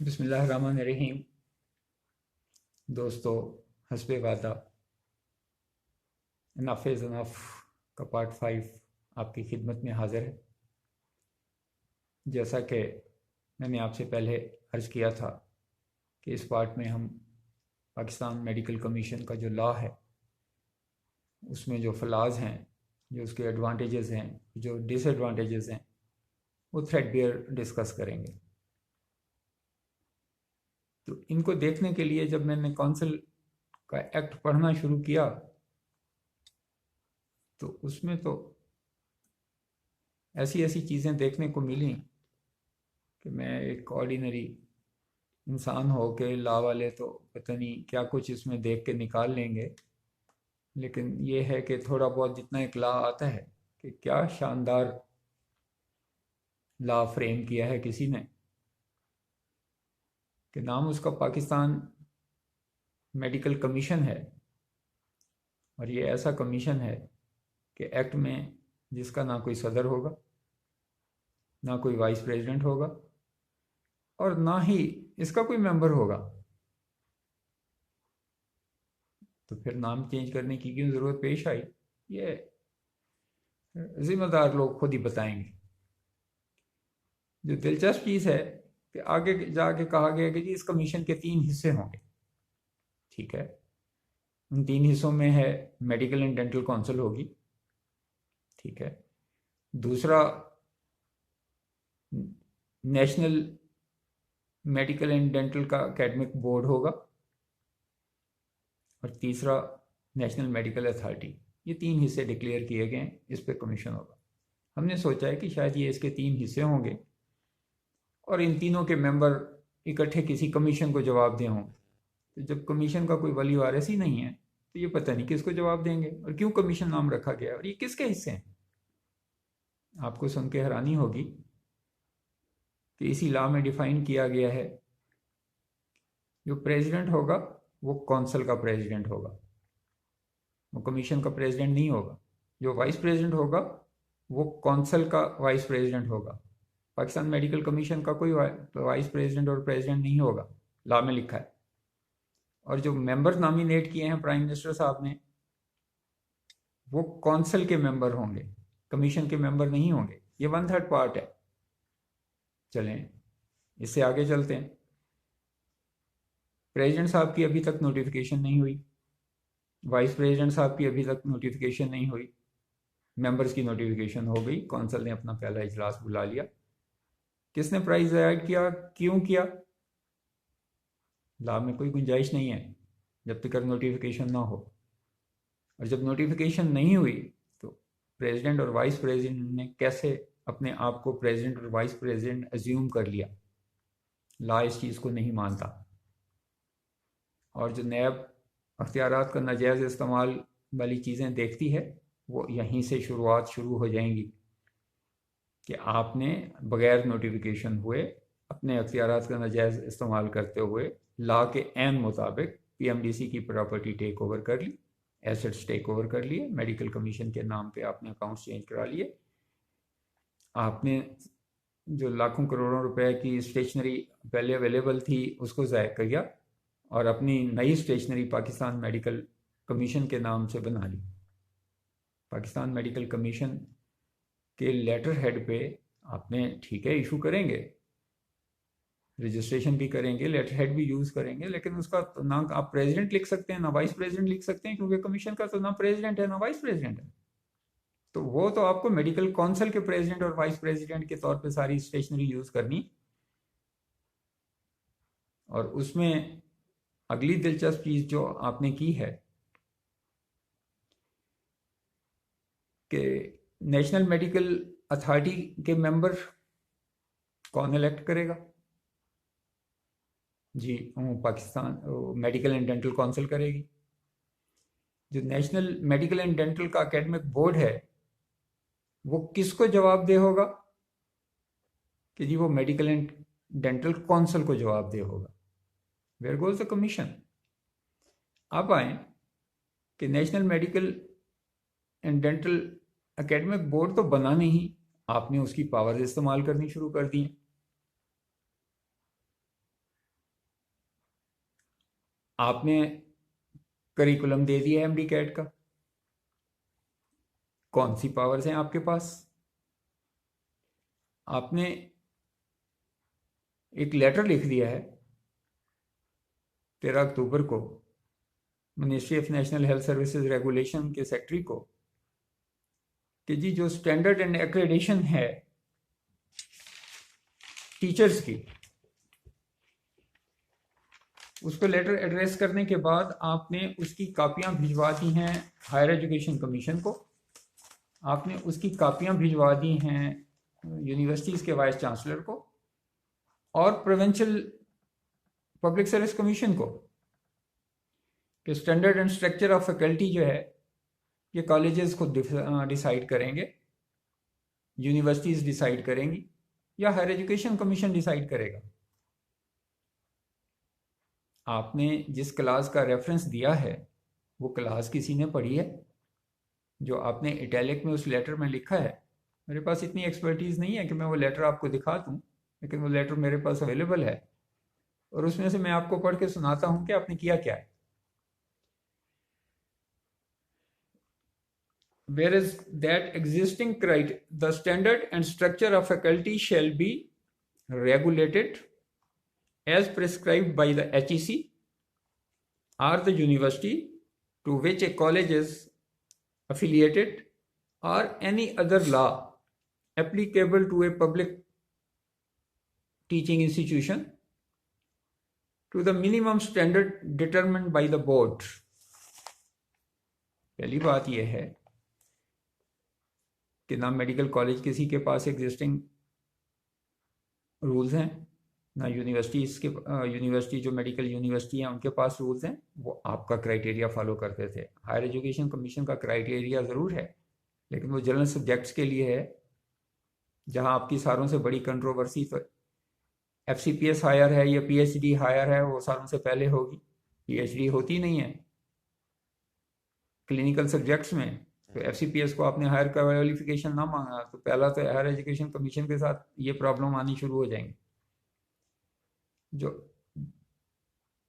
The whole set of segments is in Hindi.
बिस्मिल्लाहिर्रहमानिर्रहीम। दोस्तों, हस्बे वादा इनफ इज़ इनफ का पार्ट 5 आपकी खिदमत में हाजिर है। जैसा कि मैंने आपसे पहले अर्ज़ किया था कि इस पार्ट में हम पाकिस्तान मेडिकल कमीशन का जो लॉ है उसमें जो फ्लॉज हैं, जो उसके एडवांटेजेस हैं, जो डिसएडवांटेजेस हैं, वो थ्रेडबेयर डिस्कस करेंगे। तो इनको देखने के लिए जब मैंने कौंसिल का एक्ट पढ़ना शुरू किया तो उसमें तो ऐसी ऐसी चीज़ें देखने को मिली कि मैं एक ऑर्डिनरी इंसान हो के लॉ वाले तो पता नहीं क्या कुछ इसमें देख के निकाल लेंगे। लेकिन ये है कि थोड़ा बहुत जितना एक लॉ आता है कि क्या शानदार लॉ फ्रेम किया है किसी ने, कि नाम उसका पाकिस्तान मेडिकल कमीशन है। और ये ऐसा कमीशन है कि एक्ट में जिसका ना कोई सदर होगा, ना कोई वाइस प्रेसिडेंट होगा, और ना ही इसका कोई मेंबर होगा। तो फिर नाम चेंज करने की क्यों ज़रूरत पेश आई, ये जिम्मेदार लोग खुद ही बताएंगे। जो दिलचस्प चीज़ है कि आगे जाके कहा गया कि जी इस कमीशन के 3 हिस्से होंगे। ठीक है, उन 3 हिस्सों में है मेडिकल एंड डेंटल काउंसिल होगी। ठीक है, दूसरा नेशनल मेडिकल एंड डेंटल का एकेडमिक बोर्ड होगा, और तीसरा नेशनल मेडिकल अथॉरिटी। ये 3 हिस्से डिक्लेयर किए गए हैं, इस पे कमीशन होगा। हमने सोचा है कि शायद ये इसके 3 हिस्से होंगे और इन तीनों के मेंबर इकट्ठे किसी कमीशन को जवाब दे होंगे। तो जब कमीशन का कोई वली वारिस ही नहीं है तो ये पता नहीं किसको जवाब देंगे और क्यों कमीशन नाम रखा गया और ये किसके हिस्से हैं। आपको सुन के हैरानी होगी कि इसी लॉ में डिफाइन किया गया है जो प्रेसिडेंट होगा वो कौंसिल का प्रेसिडेंट होगा, वो कमीशन का प्रेसिडेंट नहीं होगा। जो वाइस प्रेसिडेंट होगा वो कौंसिल का वाइस प्रेसिडेंट होगा। पाकिस्तान मेडिकल कमीशन का कोई वाइस प्रेसिडेंट और प्रेसिडेंट नहीं होगा, लॉ में लिखा है। और जो मेंबर नॉमिनेट किए हैं प्राइम मिनिस्टर साहब ने, वो कौंसिल के मेंबर होंगे, कमीशन के मेंबर नहीं होंगे। ये 1/3 पार्ट है। चलें इससे आगे चलते हैं। प्रेसिडेंट साहब की अभी तक नोटिफिकेशन नहीं हुई, वाइस प्रेसिडेंट साहब की अभी तक नोटिफिकेशन नहीं हुई। मेंबर्स की नोटिफिकेशन हो गई, कौंसिल ने अपना पहला इजलास बुला लिया। किसने प्राइज ऐड किया, क्यों किया? लॉ में कोई गुंजाइश नहीं है जब तक नोटिफिकेशन ना हो। और जब नोटिफिकेशन नहीं हुई तो प्रेसिडेंट और वाइस प्रेसिडेंट ने कैसे अपने आप को प्रेसिडेंट और वाइस प्रेसिडेंट एज्यूम कर लिया? लॉ इस चीज़ को नहीं मानता। और जो नैब अख्तियारात का नाजायज़ इस्तेमाल वाली चीज़ें देखती है वो यहीं से शुरुआत शुरू हो जाएंगी कि आपने बगैर नोटिफिकेशन हुए अपने अख्तियारात का नाजायज़ इस्तेमाल करते हुए लॉ के ऐन मुताबिक पीएमडीसी की प्रॉपर्टी टेक ओवर कर ली, एसेट्स टेक ओवर कर लिए, मेडिकल कमीशन के नाम पे आपने अकाउंट्स चेंज करा लिए, आपने जो लाखों करोड़ों रुपए की स्टेशनरी पहले अवेलेबल थी उसको ज़ाय किया और अपनी नई स्टेशनरी पाकिस्तान मेडिकल कमीशन के नाम से बना ली। पाकिस्तान मेडिकल कमीशन के लेटर हेड पे आपने, ठीक है, इशू करेंगे, रजिस्ट्रेशन भी करेंगे, लेटर हेड भी यूज़ करेंगे, लेकिन उसका तो ना आप प्रेसिडेंट लिख सकते हैं ना वाइस प्रेसिडेंट लिख सकते हैं, क्योंकि कमीशन का तो ना प्रेसिडेंट है ना वाइस प्रेसिडेंट है। तो वो तो आपको मेडिकल काउंसिल के प्रेसिडेंट और वाइस प्रेसिडेंट के तौर पे सारी स्टेशनरी यूज़ करनी। और उसमें अगली दिलचस्प चीज़ जो आपने की है कि नेशनल मेडिकल अथॉरिटी के मेंबर कौन इलेक्ट करेगा? जी, वो Pakistan medical and dental council करेगी। जो नेशनल मेडिकल एंड डेंटल का एकेडमिक बोर्ड है वो किसको जवाब दे होगा? कि जी वो मेडिकल एंड डेंटल काउंसिल को जवाब दे होगा। Where goes the commission? आप आए कि national medical and dental academic board तो बना नहीं, आपने उसकी पावर्स इस्तेमाल करनी शुरू कर दी। आपने करिकुलम दे दिया एमडी कैट का, कौन सी पावर्स हैं आपके पास? आपने एक लेटर लिख दिया है 13 अक्टूबर को ministry of national health services regulation के सेक्रेटरी को कि जी जो स्टैंडर्ड एंड एक्रेडिशन है टीचर्स की, उसको लेटर एड्रेस करने के बाद आपने उसकी कापियां भिजवा दी हैं हायर एजुकेशन कमीशन को, आपने उसकी कापियां भिजवा दी हैं यूनिवर्सिटीज़ के वाइस चांसलर को और प्रोविंशियल पब्लिक सर्विस कमीशन को कि standard and structure of faculty जो है ये कॉलेजेस खुद डिसाइड करेंगे, यूनिवर्सिटीज़ डिसाइड करेंगी या हायर एजुकेशन कमीशन डिसाइड करेगा। आपने जिस क्लास का रेफरेंस दिया है वो क्लास किसी ने पढ़ी है? जो आपने इटैलिक में उस लेटर में लिखा है, मेरे पास इतनी एक्सपर्टीज़ नहीं है कि मैं वो लेटर आपको दिखा दूँ, लेकिन वो लेटर मेरे पास अवेलेबल है और उसमें से मैं आपको पढ़ के सुनाता हूँ कि आपने किया क्या है। Whereas that existing criteria, the standard and structure of faculty shall be regulated as prescribed by the HEC or the university to which a college is affiliated or any other law applicable to a public teaching institution to the minimum standard determined by the board। पहली बात यह है कि ना मेडिकल कॉलेज किसी के पास एग्जिस्टिंग रूल्स हैं, ना यूनिवर्सिटी जो मेडिकल यूनिवर्सिटी हैं उनके पास रूल्स हैं, वो आपका क्राइटेरिया फॉलो करते थे। हायर एजुकेशन कमीशन का क्राइटेरिया ज़रूर है, लेकिन वो जनरल सब्जेक्ट्स के लिए है, जहां आपकी सारों से बड़ी कंट्रोवर्सी तो FCPS हायर है या PhD हायर है, वो सालों से पहले होगी। PhD होती नहीं है क्लिनिकल सब्जेक्ट्स में, तो FCPS को आपने हायर क्वालिफिकेशन ना मांगा तो पहला तो हायर एजुकेशन कमीशन के साथ ये प्रॉब्लम आनी शुरू हो जाएंगी। जो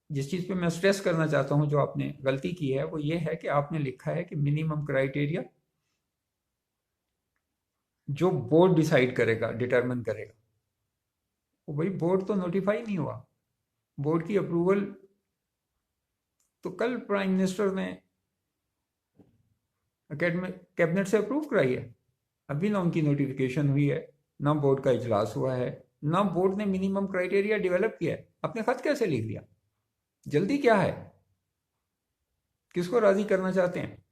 जिस चीज़ पे मैं स्ट्रेस करना चाहता हूँ जो आपने गलती की है वो ये है कि आपने लिखा है कि मिनिमम क्राइटेरिया जो बोर्ड डिसाइड करेगा, डिटरमिन करेगा। वो भाई बोर्ड तो नोटिफाई नहीं हुआ, बोर्ड की अप्रूवल तो कल प्राइम मिनिस्टर ने कैबिनेट से अप्रूव कराई है, अभी ना उनकी नोटिफिकेशन हुई है, ना बोर्ड का इजलास हुआ है, ना बोर्ड ने मिनिमम क्राइटेरिया डेवलप किया है। आपने खत कैसे लिख दिया? जल्दी क्या है? किसको राजी करना चाहते हैं?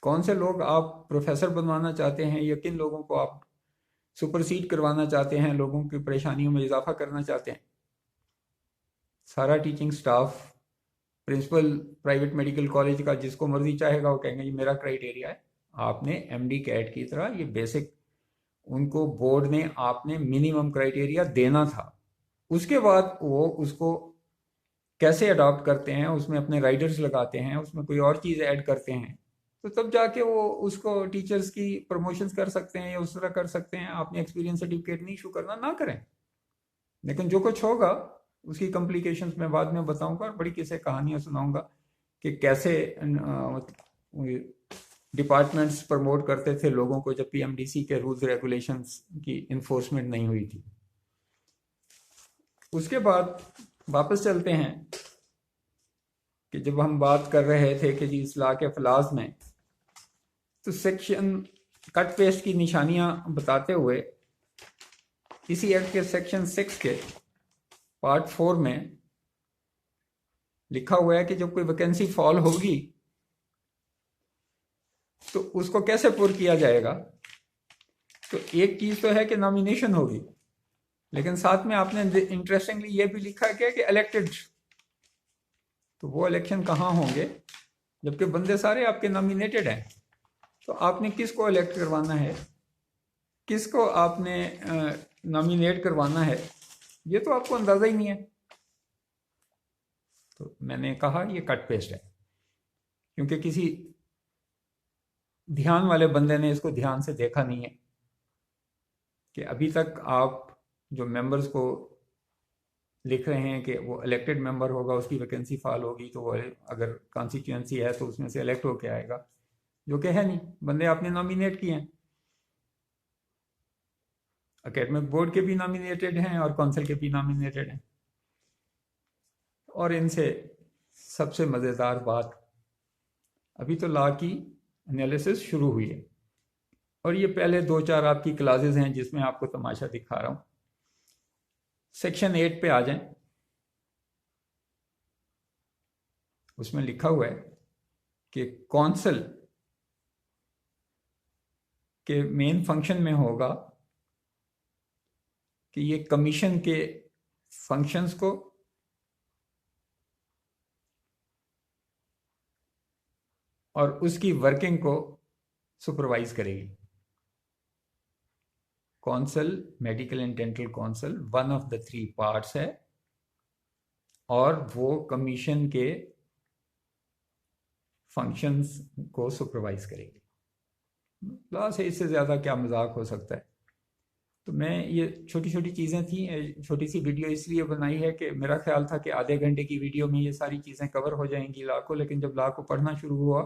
कौन से लोग आप प्रोफेसर बनवाना चाहते हैं या किन लोगों को आप सुपरसीड करवाना चाहते हैं, लोगों की परेशानियों में इजाफा करना चाहते हैं? सारा teaching staff, principal private medical college का जिसको मर्जी चाहेगा वो कहेंगे ये मेरा क्राइटेरिया है। आपने MD कैट की तरह ये बेसिक उनको बोर्ड ने आपने मिनिमम क्राइटेरिया देना था, उसके बाद वो उसको कैसे अडॉप्ट करते हैं, उसमें अपने राइडर्स लगाते हैं, उसमें कोई और चीज़ ऐड करते हैं, तो तब जाके वो उसको टीचर्स की प्रमोशंस कर सकते हैं या उस तरह कर सकते हैं। आपने एक्सपीरियंस सर्टिफिकेट नहीं इशू करना, ना करें, लेकिन जो कुछ होगा उसकी कॉम्प्लिकेशंस मैं बाद में बताऊंगा और बड़ी किस्से कहानियां सुनाऊंगा कि कैसे डिपार्टमेंट्स प्रमोट करते थे लोगों को जब PMDC के रूल्स रेगुलेशंस की इन्फोर्समेंट नहीं हुई थी। उसके बाद वापस चलते हैं कि जब हम बात कर रहे थे कि जी इस्लाह के फलाज में, तो सेक्शन कट पेस्ट की निशानियां बताते हुए इसी एक्ट के सेक्शन 6 के पार्ट 4 में लिखा हुआ है कि जब कोई वैकेंसी फॉल होगी तो उसको कैसे पुर किया जाएगा। तो एक चीज तो है कि नॉमिनेशन होगी, लेकिन साथ में आपने इंटरेस्टिंगली ये भी लिखा है कि इलेक्टेड, तो वो इलेक्शन कहाँ होंगे जबकि बंदे सारे आपके नॉमिनेटेड हैं। तो आपने किसको इलेक्ट करवाना है, किसको आपने नॉमिनेट करवाना है, ये तो आपको अंदाजा ही नहीं है। तो मैंने कहा ये कट पेस्ट है, क्योंकि किसी ध्यान वाले बंदे ने इसको ध्यान से देखा नहीं है कि अभी तक आप जो मेंबर्स को लिख रहे हैं कि वो इलेक्टेड मेंबर होगा, उसकी वैकेंसी फाल होगी तो वो अगर कॉन्स्टिट्यूंसी है तो उसमें से इलेक्ट होके आएगा, जो कि है नहीं, बंदे आपने नॉमिनेट किए हैं। एकेडमिक बोर्ड के भी नॉमिनेटेड हैं और काउंसिल के भी नॉमिनेटेड हैं। और इनसे सबसे मज़ेदार बात, अभी तो लॉ की एनालिसिस शुरू हुई है और ये पहले 2-4 आपकी क्लासेस हैं जिसमें आपको तमाशा दिखा रहा हूँ। सेक्शन 8 पे आ जाएं, उसमें लिखा हुआ है कि कौंसल के मेन फंक्शन में होगा कि ये कमीशन के फंक्शंस को और उसकी वर्किंग को सुपरवाइज करेगी। Council, medical and dental council one of the 3 parts है और वो कमीशन के फंक्शंस को सुपरवाइज करेगी। लॉ से इससे ज़्यादा क्या मजाक हो सकता है। तो मैं ये छोटी छोटी चीज़ें थी, छोटी सी वीडियो इसलिए बनाई है कि मेरा ख्याल था कि आधे घंटे की वीडियो में ये सारी चीज़ें कवर हो जाएंगी लॉ को, लेकिन जब लॉ को पढ़ना शुरू हुआ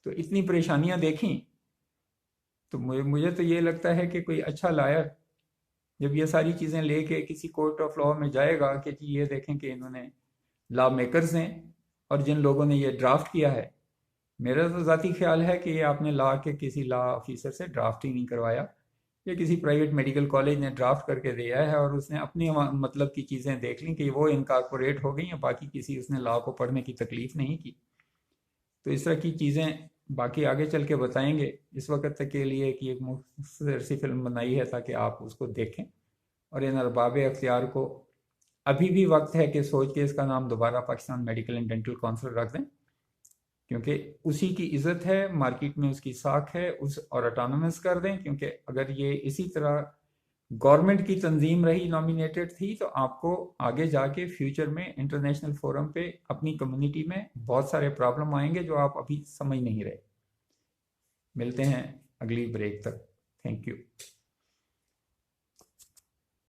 तो इतनी परेशानियां देखी तो मुझे तो ये लगता है कि कोई अच्छा लायर जब ये सारी चीज़ें लेके किसी कोर्ट ऑफ लॉ में जाएगा कि जी ये देखें कि इन्होंने लॉ मेकर्स हैं और जिन लोगों ने ये ड्राफ्ट किया है, मेरा तो ज़ाती ख्याल है कि ये आपने लॉ के किसी लॉ ऑफिसर से ड्राफ्ट ही नहीं करवाया, या किसी प्राइवेट मेडिकल कॉलेज ने ड्राफ्ट करके दिया है और उसने अपनी मतलब की चीज़ें देख ली कि वो इनकॉर्पोरेट हो गई हैं, बाकी किसी उसने लॉ को पढ़ने की तकलीफ नहीं की। तो इस तरह की चीज़ें बाकी आगे चल के बताएंगे। इस वक्त तक के लिए कि एक मुख्तसर सी फिल्म बनाई है ताकि आप उसको देखें और इन अरबाब अख्तियार को अभी भी वक्त है कि सोच के इसका नाम दोबारा Pakistan medical and dental council रख दें, क्योंकि उसी की इज़्ज़त है, मार्केट में उसकी साख है, उस और ऑटोनमस कर दें, क्योंकि अगर ये इसी तरह गवर्नमेंट की तंजीम रही, नॉमिनेटेड थी, तो आपको आगे जाके फ्यूचर में इंटरनेशनल फोरम पे अपनी कम्युनिटी में बहुत सारे प्रॉब्लम आएंगे जो आप अभी समझ नहीं रहे। मिलते हैं अगली ब्रेक तक। Thank you.